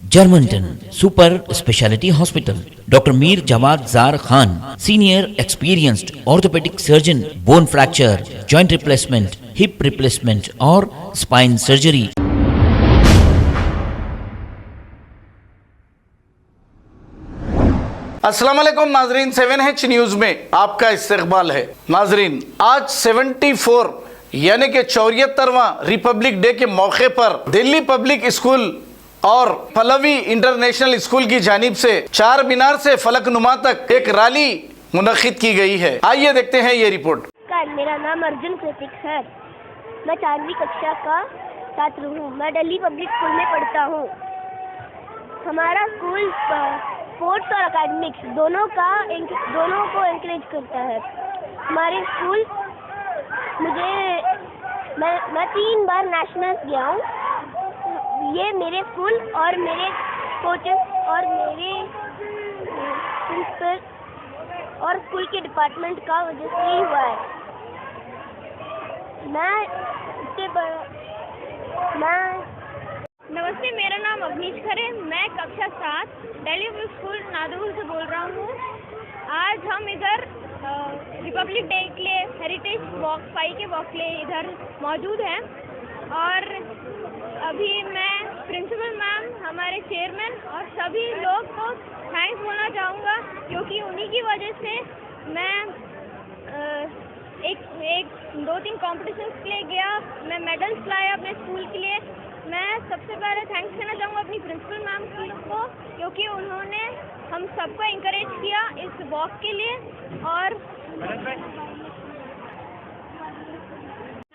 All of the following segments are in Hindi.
Germanton super speciality hospital, doctor Mir Jawad Zar Khan, senior experienced orthopaedic surgeon, bone fracture, joint replacement, hip replacement और स्पाइन सर्जरी। अस्सलाम वालेकुम नाजरीन, 7H न्यूज में आपका इस्तकबाल है। नाजरीन, आज 74 यानी कि 74वां रिपब्लिक डे के मौके पर दिल्ली पब्लिक स्कूल और पल्लवी इंटरनेशनल स्कूल की जानिब से चार मीनार से फलकनुमा तक एक रैली मुनक्किद की गई है। आइए देखते हैं ये रिपोर्ट। मेरा नाम अर्जुन प्रतीक है। मैं 4वीं कक्षा का छात्र हूँ। मैं दिल्ली पब्लिक स्कूल में पढ़ता हूँ। हमारा स्कूल स्पोर्ट्स और एकेडमिक्स दोनों को एनकरेज करता है। हमारे स्कूल मैं 3 बार नेशनल्स गया हूँ। ये मेरे स्कूल और मेरे कोचेस और मेरे प्रिंसिपल और स्कूल के डिपार्टमेंट का वजह से ही हुआ है। नमस्ते, मेरा नाम अवनीश खरे, मैं कक्षा 7 दिल्ली पब्लिक स्कूल नादौल से बोल रहा हूँ। आज हम इधर रिपब्लिक डे के लिए हेरिटेज वॉक 5 के वॉक के लिए इधर मौजूद हैं और अभी मैं प्रिंसिपल मैम, हमारे चेयरमैन और सभी लोग को थैंक्स बोलना चाहूँगा, क्योंकि उन्हीं की वजह से मैं एक 2-3 कॉम्पिटिशन्स के लिए गया, मैं मेडल्स लाया अपने स्कूल के लिए। मैं सबसे पहले थैंक्स कहना चाहूँगा अपनी प्रिंसिपल मैम को, क्योंकि उन्होंने हम सबको इंकरेज किया इस वॉक के लिए। और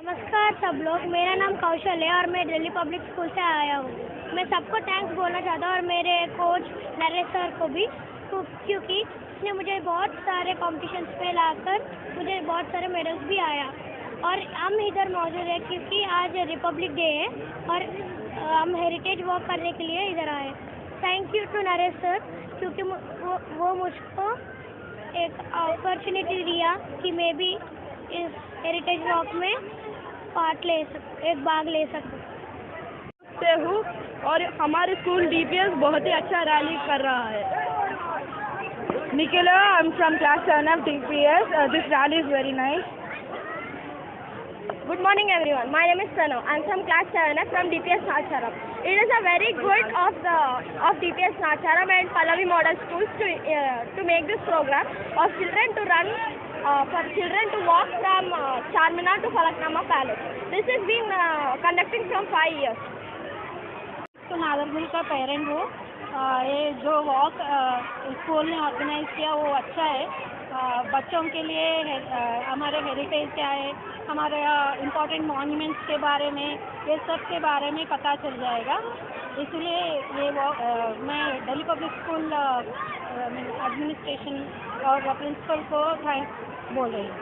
नमस्कार सब लोग, मेरा नाम कौशल है और मैं दिल्ली पब्लिक स्कूल से आया हूँ। मैं सबको थैंक्स बोलना चाहता हूँ और मेरे कोच नरेश सर को भी, क्योंकि उसने मुझे बहुत सारे कॉम्पिटिशन्स पे लाकर मुझे बहुत सारे मेडल्स भी आया। और हम इधर मौजूद है क्योंकि आज रिपब्लिक डे है और हम हेरिटेज वॉक करने के लिए इधर आए। Thank you to Naresh sir, क्योंकि वो मुझको एक अपॉर्चुनिटी दिया कि मैं भी इस हेरिटेज वॉक में भाग ले सकूं हूँ। और हमारे स्कूल DPS बहुत ही अच्छा रैली कर रहा है। Nicola, I'm from class 7 of DPS. This rally is very nice. Good morning everyone. My name is Pranav. I'm from class 7 from DPS Nacharam. It is a very good of DPS Nacharam and Pallavi Model Schools to make this program of children to run for children to walk from Charminar to Falaknuma Palace. This has been conducting from 5 years. तो नादरगुल का पेरेंट हो, ये जो वॉक स्कूल ने ऑर्गेनाइज किया वो अच्छा है। बच्चों के लिए हमारे हेरिटेज क्या है, हमारे इम्पोर्टेंट मॉन्यूमेंट्स के बारे में, ये सब के बारे में पता चल जाएगा। इसलिए ये मैं दिल्ली पब्लिक स्कूल एडमिनिस्ट्रेशन और प्रिंसिपल को थैंक्स बोल रही हूँ।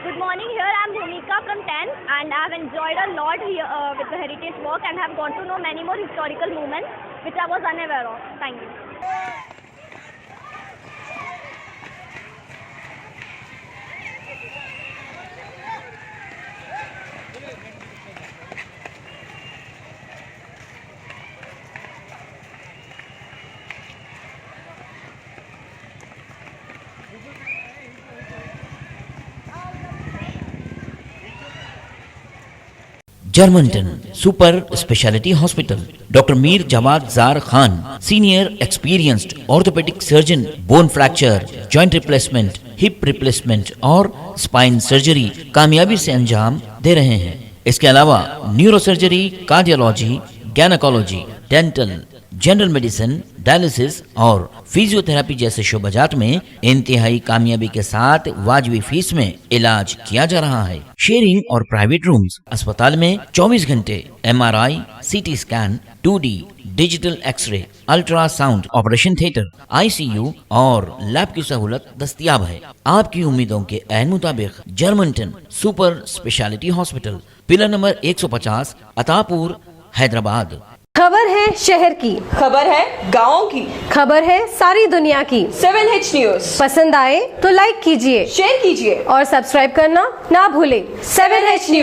Good morning, here I am Bhumika from 10 and I have enjoyed a lot here with the heritage walk and have got to know many more historical moments which I was unaware of. Thank you. Germanten super speciality hospital, doctor Mir Jawad Zar Khan, senior experienced orthopaedic surgeon, bone fracture, joint replacement, hip replacement और स्पाइन सर्जरी कामयाबी से अंजाम दे रहे हैं। इसके अलावा neurosurgery, cardiology, gynaecology, dental, general medicine, dialysis और फिजियोथेरेपी जैसे शोबाजात में इंतहाई कामयाबी के साथ वाजिबी फीस में इलाज किया जा रहा है। शेयरिंग और प्राइवेट रूम्स, अस्पताल में 24 घंटे MRI, CT scan, 2D digital x-ray, ultrasound, operation theatre, ICU और लैब की सहूलत दस्तयाब है। आपकी उम्मीदों के ऐन मुताबिक Germanten super speciality hospital, pillar number 150, Attapur, Hyderabad. खबर है शहर की, खबर है गाँव की, खबर है सारी दुनिया की। 7H न्यूज पसंद आए तो लाइक कीजिए, शेयर कीजिए और सब्सक्राइब करना ना भूलें। 7H news.